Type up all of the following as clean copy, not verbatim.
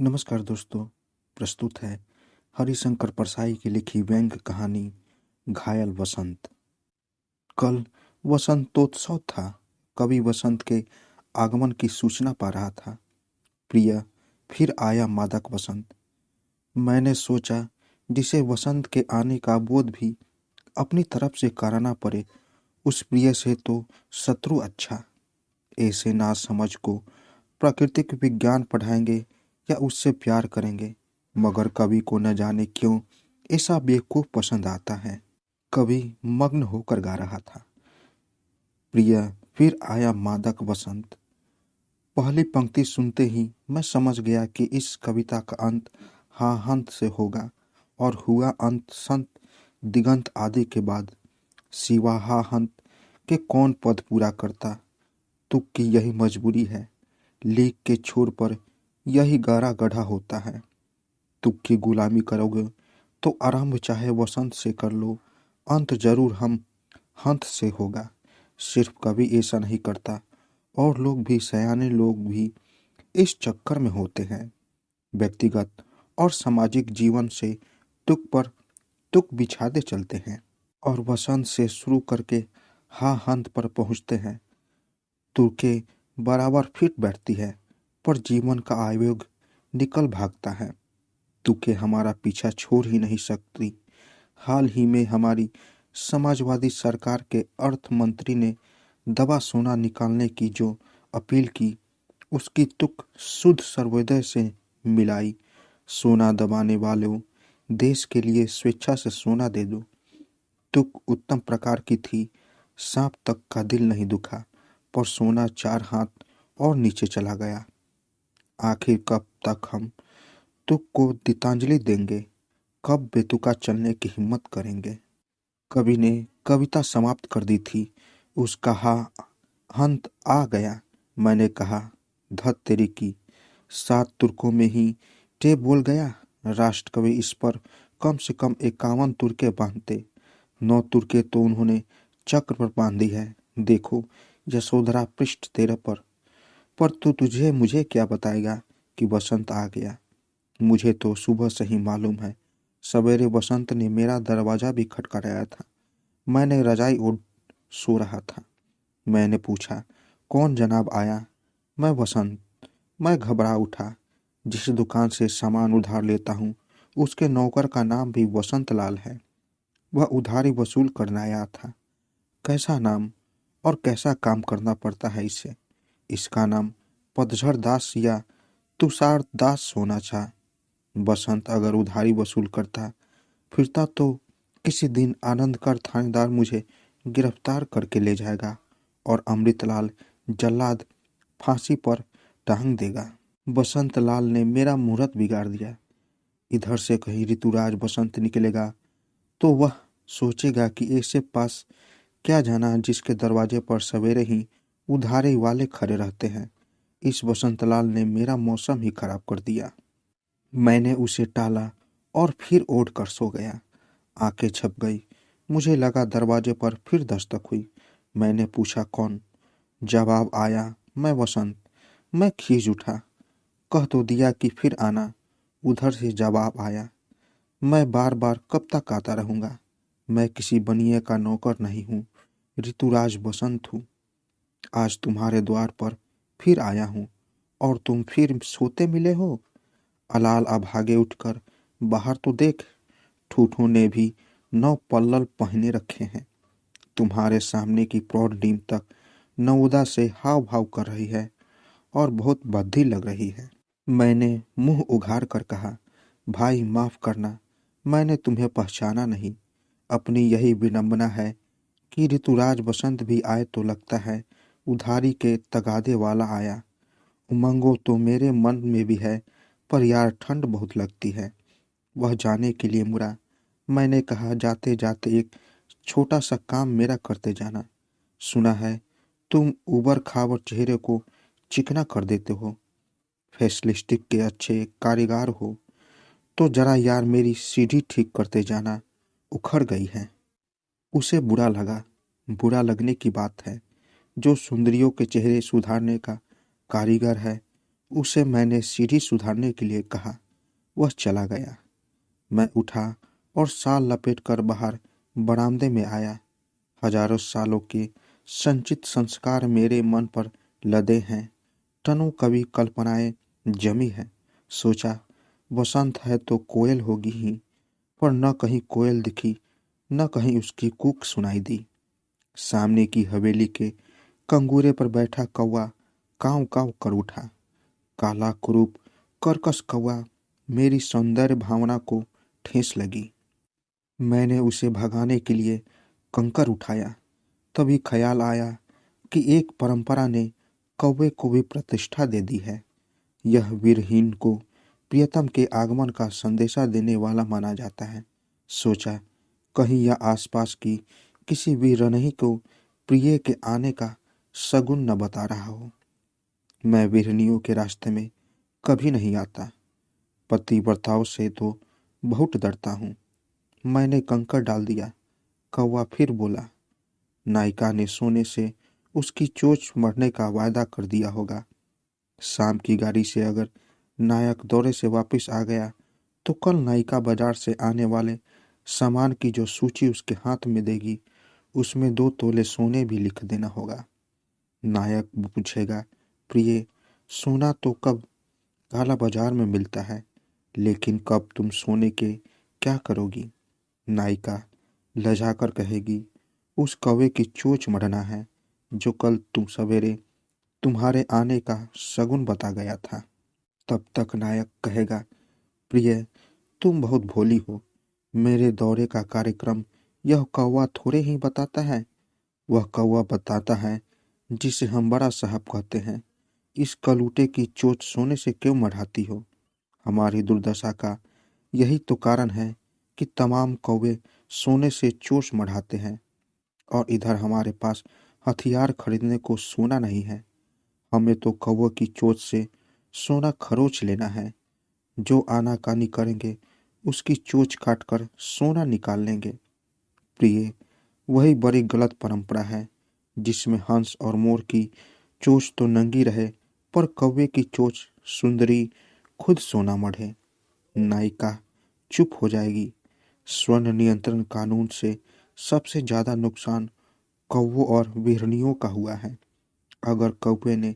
नमस्कार दोस्तों। प्रस्तुत है हरिशंकर परसाई की लिखी व्यंग्य कहानी घायल वसंत। कल वसंतोत्सव था। कवि वसंत के आगमन की सूचना पा रहा था। प्रिय, फिर आया मादक वसंत। मैंने सोचा, जिसे वसंत के आने का बोध भी अपनी तरफ से कराना पड़े, उस प्रिय से तो शत्रु अच्छा। ऐसे नासमझ को प्राकृतिक विज्ञान पढ़ाएंगे या उससे प्यार करेंगे, मगर कवि को न जाने क्यों ऐसा बेवकूफ पसंद आता है। कवि मग्न होकर गा रहा था, प्रिय फिर आया मादक वसंत। पहली पंक्ति सुनते ही मैं समझ गया कि इस कविता का अंत हा हंत से होगा, और हुआ अंत संत दिगंत आदि के बाद। सिवा हा हंत के कौन पद पूरा करता, तुक की यही मजबूरी है। लीक के छोर पर यही गारा गढ़ा होता है। तुक की गुलामी करोगे तो आरंभ चाहे वसंत से कर लो, अंत जरूर हम हंत से होगा। सिर्फ कवि ऐसा नहीं करता, और लोग भी, सयाने लोग भी इस चक्कर में होते हैं। व्यक्तिगत और सामाजिक जीवन से तुक पर तुक बिछाते चलते हैं, और वसंत से शुरू करके हा हंत पर पहुंचते हैं। तुर्के बराबर फिट बैठती है, पर जीवन का आयोग निकल भागता है। तुके हमारा पीछा छोड़ ही नहीं सकती। हाल ही में हमारी समाजवादी सरकार के अर्थ मंत्री ने दवा सोना निकालने की जो अपील की, उसकी तुक शुद्ध सर्वोदय से मिलाई। सोना दबाने वालों, देश के लिए स्वेच्छा से सोना दे दो। तुक उत्तम प्रकार की थी। सांप तक का दिल नहीं दुखा, पर सोना 4 हाथ और नीचे चला गया। आखिर कब तक हम तुक को गीतांजलि देंगे, कब बेतुका चलने की हिम्मत करेंगे। कवि ने कविता समाप्त कर दी थी। उसका हा हंत आ गया। मैंने कहा, धत तेरी की, 7 तुर्कों में ही टे बोल गया। राष्ट्रकवि इस पर कम से कम 51 तुर्के बांधते। 9 तुर्के तो उन्होंने चक्र पर बांधी है। देखो यशोधरा पृष्ठ 13 पर तो तुझे मुझे क्या बताएगा कि वसंत आ गया। मुझे तो सुबह से ही मालूम है। सवेरे वसंत ने मेरा दरवाजा भी खटखटाया था। मैंने रजाई ओढ़ सो रहा था। मैंने पूछा, कौन जनाब आया। मैं वसंत। मैं घबरा उठा। जिस दुकान से सामान उधार लेता हूँ, उसके नौकर का नाम भी वसंत लाल है। वह उधारी वसूल करने आया था। कैसा नाम और कैसा काम करना पड़ता है इसे। इसका नाम पतझड़ दास या तुषार दास होना था। बसंत अगर उधारी वसूल करता फिरता तो किसी दिन आनंदकर थानेदार मुझे गिरफ्तार करके ले जाएगा, और अमृतलाल जल्लाद फांसी पर टांग देगा। बसंत लाल ने मेरा मुहूर्त बिगाड़ दिया। इधर से कहीं ऋतुराज बसंत निकलेगा तो वह सोचेगा कि ऐसे पास क्या जाना जिसके दरवाजे पर सवेरे ही उधारे वाले खड़े रहते हैं। इस बसंतलाल ने मेरा मौसम ही खराब कर दिया। मैंने उसे टाला और फिर ओढ़ कर सो गया। आंखें छप गई। मुझे लगा दरवाजे पर फिर दस्तक हुई। मैंने पूछा, कौन। जवाब आया, मैं वसंत। मैं खींच उठा। कह तो दिया कि फिर आना। उधर से जवाब आया, मैं बार बार कब तक आता रहूंगा। मैं किसी बनिए का नौकर नहीं हूँ, ऋतुराज बसंत हूँ। आज तुम्हारे द्वार पर फिर आया हूँ, और तुम फिर सोते मिले हो। अलाल अभागे उठकर बाहर तो देख। ठूठों ने भी 9 पल्लव पहने रखे हैं। तुम्हारे सामने की प्रौढ़ नीम तक नवोदा से हाव भाव कर रही है, और बहुत बद्धी लग रही है। मैंने मुंह उघाड़ कर कहा, भाई माफ करना, मैंने तुम्हें पहचाना नहीं। अपनी यही विडंबना है कि ऋतुराज बसंत भी आए तो लगता है उधारी के तगादे वाला आया। उमंगो तो मेरे मन में भी है, पर यार ठंड बहुत लगती है। वह जाने के लिए मुड़ा। मैंने कहा, जाते जाते एक छोटा सा काम मेरा करते जाना। सुना है तुम उबर खाबर चेहरे को चिकना कर देते हो, फेसलिस्टिक के अच्छे कारीगर हो, तो जरा यार मेरी सीढ़ी ठीक करते जाना, उखड़ गई है। उसे बुरा लगा। बुरा लगने की बात है। जो सुंदरियों के चेहरे सुधारने का कारीगर है, उसे मैंने सीढ़ी सुधारने के लिए कहा। वह चला गया। मैं उठा और शाल लपेटकर बाहर बरामदे में आया। हजारों सालों के संचित संस्कार मेरे मन पर लदे हैं। टनों कभी कल्पनाएं जमी हैं। सोचा बसंत है तो कोयल होगी ही, पर न कहीं कोयल दिखी, न कहीं उसकी कूक सुनाई दी। सामने की हवेली के कंगूरे पर बैठा कौवा काव काव कर उठा। काला कुरूप कर्कश कौवा मेरी सौंदर्य भावना को ठेस लगी। मैंने उसे भगाने के लिए कंकर उठाया। तभी ख्याल आया कि एक परंपरा ने कौवे को भी प्रतिष्ठा दे दी है। यह वीरहीन को प्रियतम के आगमन का संदेशा देने वाला माना जाता है। सोचा कहीं यह आसपास की किसी वीरनही को प्रिय के आने का शगुन न बता रहा हो। मैं वीरनियों के रास्ते में कभी नहीं आता। पतिव्रताओं से तो बहुत डरता हूँ। मैंने कंकर डाल दिया। कौवा फिर बोला, नायिका ने सोने से उसकी चोंच मरने का वायदा कर दिया होगा। शाम की गाड़ी से अगर नायक दौरे से वापस आ गया तो कल नायिका बाजार से आने वाले सामान की जो सूची उसके हाथ में देगी उसमें 2 तोले सोने भी लिख देना होगा। नायक पूछेगा, प्रिय सोना तो कब काला बाजार में मिलता है, लेकिन कब तुम सोने के क्या करोगी? नायिका लजाकर कहेगी, उस कौवे की चोंच मढ़ना है जो कल तुम सवेरे तुम्हारे आने का शगुन बता गया था। तब तक नायक कहेगा, प्रिय तुम बहुत भोली हो। मेरे दौरे का कार्यक्रम यह कौवा थोड़े ही बताता है। वह कौवा बताता है जिसे हम बड़ा साहब कहते हैं। इस कलूटे की चोंच सोने से क्यों मढ़ाती हो? हमारी दुर्दशा का यही तो कारण है कि तमाम कौवे सोने से चोंच मढ़ाते हैं और इधर हमारे पास हथियार खरीदने को सोना नहीं है। हमें तो कौवों की चोंच से सोना खरोच लेना है। जो आनाकानी करेंगे उसकी चोंच काटकर सोना निकाल लेंगे। प्रिय वही बड़ी गलत परंपरा है जिसमें हंस और मोर की चोंच तो नंगी रहे पर कौवे की चोंच सुंदरी खुद सोना मढ़े। नायिका चुप हो जाएगी। स्वर्ण नियंत्रण कानून से सबसे ज्यादा नुकसान कौवों और बिरहनियों का हुआ है। अगर कौवे ने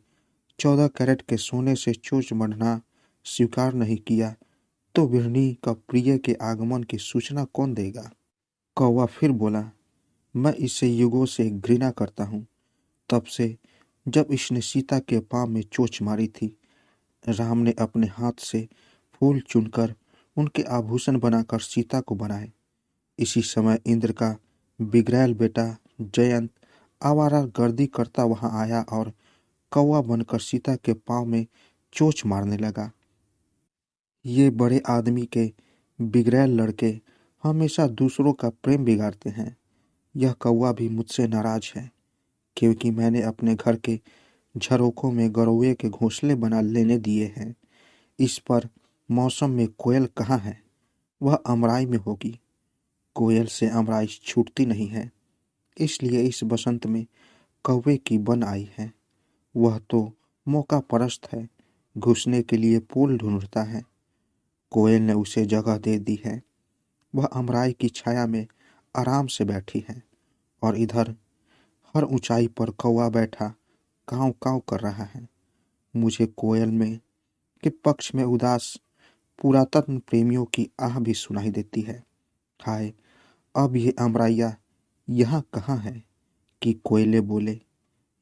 14 कैरेट के सोने से चोंच मढ़ना स्वीकार नहीं किया तो बिरहनी का प्रिय के आगमन की सूचना कौन देगा? कौवा फिर बोला, मैं इसे युगों से घृणा करता हूँ। तब से जब इसने सीता के पाँव में चोंच मारी थी। राम ने अपने हाथ से फूल चुनकर उनके आभूषण बनाकर सीता को बनाए। इसी समय इंद्र का बिगड़ैल बेटा जयंत आवारा गर्दी करता वहां आया और कौवा बनकर सीता के पाँव में चोंच मारने लगा। ये बड़े आदमी के बिगड़ैल लड़के हमेशा दूसरों का प्रेम बिगाड़ते हैं। यह कौवा भी मुझसे नाराज है क्योंकि मैंने अपने घर के झरोखों में गौरैया के घोंसले बना लेने दिए हैं। इस पर मौसम में कोयल कहाँ है? वह अमराई में होगी। कोयल से अमराई छूटती नहीं है, इसलिए इस बसंत में कौवे की बन आई है। वह तो मौका परस्त है, घुसने के लिए पोल ढूंढता है। कोयल ने उसे जगह दे दी है। वह अमराई की छाया में आराम से बैठी है और इधर हर ऊंचाई पर कौवा बैठा कांव कांव कर रहा है। मुझे कोयल में के पक्ष में उदास पुरातत्व प्रेमियों की आह भी सुनाई देती है। हाय, अब ये अमराइया यहाँ कहाँ है कि कोयले बोले।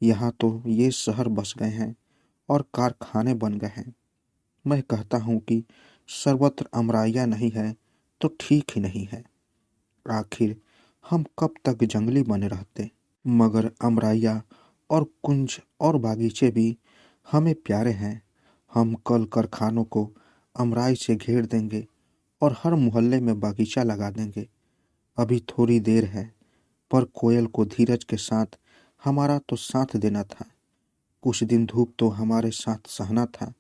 यहाँ तो ये शहर बस गए हैं और कारखाने बन गए हैं। मैं कहता हूँ कि सर्वत्र अमराइया नहीं है तो ठीक ही नहीं है। आखिर हम कब तक जंगली बने रहते? मगर अमराइया और कुंज और बागीचे भी हमें प्यारे हैं। हम कल कारखानों को अमराई से घेर देंगे और हर मोहल्ले में बागीचा लगा देंगे। अभी थोड़ी देर है, पर कोयल को धीरज के साथ हमारा तो साथ देना था। कुछ दिन धूप तो हमारे साथ सहना था।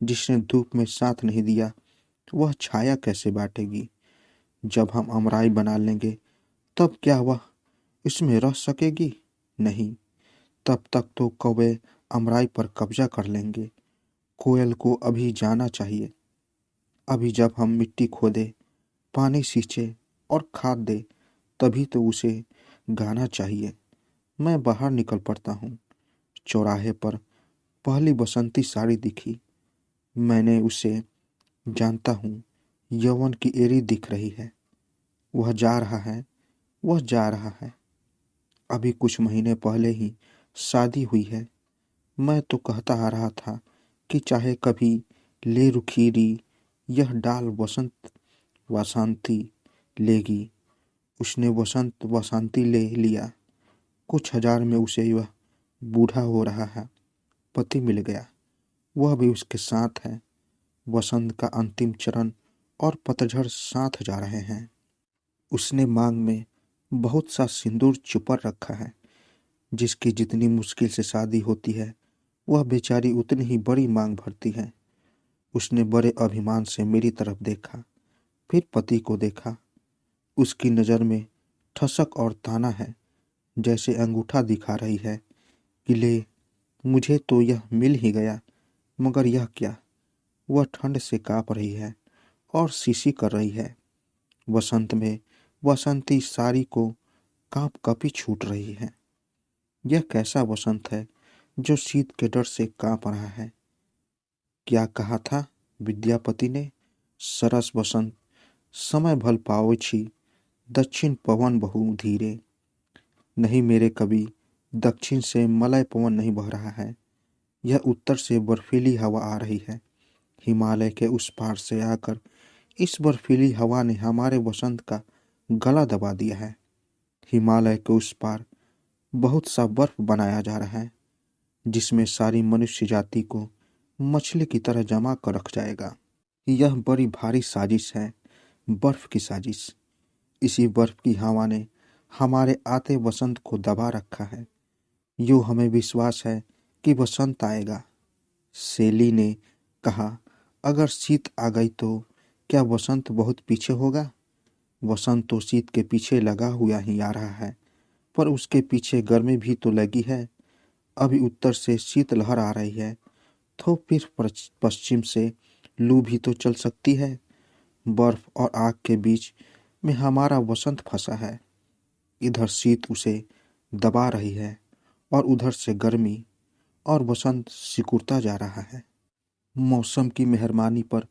जिसने धूप में साथ नहीं दिया वह छाया कैसे बांटेगी? जब हम अमराई बना लेंगे तब क्या वह इसमें रह सकेगी? नहीं। तब तक तो कौवे अमराई पर कब्जा कर लेंगे। कोयल को अभी जाना चाहिए। अभी जब हम मिट्टी खोदे, पानी सींचे और खाद दे, तभी तो उसे गाना चाहिए। मैं बाहर निकल पड़ता हूँ। चौराहे पर पहली बसंती साड़ी दिखी। मैंने उसे जानता हूँ। यौवन की एरी दिख रही है। वह जा रहा है, वह जा रहा है। अभी कुछ महीने पहले ही शादी हुई है। मैं तो कहता आ रहा था कि चाहे कभी ले रुखीरी यह डाल वसंत वासंती लेगी। उसने वसंत वासंती ले लिया। कुछ हजार में उसे वह बूढ़ा हो रहा है। पति मिल गया, वह भी उसके साथ है। वसंत का अंतिम चरण और पतझड़ साथ जा रहे हैं। उसने मांग में बहुत सा सिंदूर छुपा रखा है। जिसकी जितनी मुश्किल से शादी होती है, वह बेचारी उतनी ही बड़ी मांग भरती है। उसने बड़े अभिमान से मेरी तरफ देखा, फिर पति को देखा। उसकी नज़र में ठसक और ताना है, जैसे अंगूठा दिखा रही है कि ले, मुझे तो यह मिल ही गया, मगर यह क्या। वह ठंड से काँप रही है और शीशी कर रही है। वसंत में वसंती साड़ी को काँप कपी छूट रही है। यह कैसा वसंत है जो शीत के डर से काँप रहा है। क्या कहा था विद्यापति ने? सरस वसंत समय भल पाओ छी, दक्षिण पवन बहु धीरे। नहीं मेरे कवि, दक्षिण से मलय पवन नहीं बह रहा है। यह उत्तर से बर्फीली हवा आ रही है। हिमालय के उस पार से आकर इस बर्फीली हवा ने हमारे वसंत का गला दबा दिया है। हिमालय के उस पार बहुत सा बर्फ बनाया जा रहा है, जिसमें सारी मनुष्य जाति को मछली की तरह जमा कर रख जाएगा। यह बड़ी भारी साजिश है, बर्फ की साजिश। इसी बर्फ की हवा ने हमारे आते वसंत को दबा रखा है। यूँ हमें विश्वास है कि वसंत आएगा। सेली ने कहा, अगर शीत आ गई तो क्या वसंत बहुत पीछे होगा? वसंत तो शीत के पीछे लगा हुआ ही आ रहा है, पर उसके पीछे गर्मी भी तो लगी है। अभी उत्तर से शीत लहर आ रही है, तो फिर पश्चिम से लू भी तो चल सकती है। बर्फ और आग के बीच में हमारा वसंत फंसा है। इधर शीत उसे दबा रही है और उधर से गर्मी, और वसंत सिकुड़ता जा रहा है। मौसम की मेहरबानी पर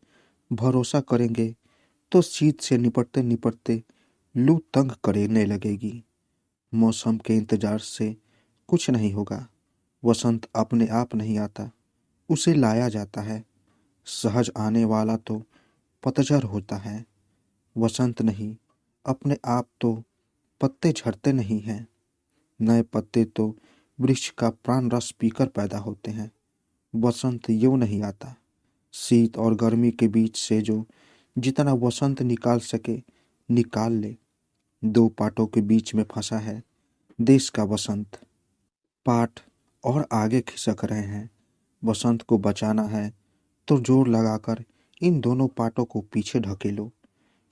भरोसा करेंगे तो शीत से निपटते निपटते लू तंग करने लगेगी। मौसम के इंतजार से कुछ नहीं होगा। वसंत अपने आप नहीं आता, उसे लाया जाता है। सहज आने वाला तो पतझड़ होता है। वसंत नहीं, अपने आप तो पत्ते झड़ते नहीं हैं। नए पत्ते तो वृक्ष का प्राण रस पीकर पैदा होते हैं। वसंत यूं नहीं आता। शीत और गर्मी के बीच से जो जितना वसंत निकाल सके निकाल ले। दो पाटों के बीच में फंसा है देश का वसंत। पाट और आगे खिसक रहे हैं। वसंत को बचाना है तो जोर लगाकर इन दोनों पाटों को पीछे ढकेलो।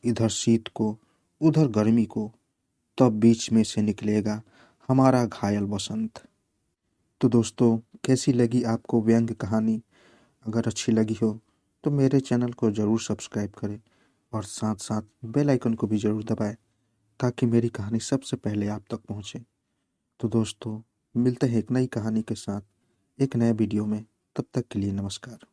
इधर शीत को, उधर गर्मी को, तब बीच में से निकलेगा हमारा घायल वसंत। तो दोस्तों, कैसी लगी आपको व्यंग्य कहानी? अगर अच्छी लगी हो तो मेरे चैनल को ज़रूर सब्सक्राइब करें और साथ साथ बेल आइकन को भी ज़रूर दबाएं, ताकि मेरी कहानी सबसे पहले आप तक पहुंचे। तो दोस्तों, मिलते हैं एक नई कहानी के साथ एक नए वीडियो में। तब तक के लिए नमस्कार।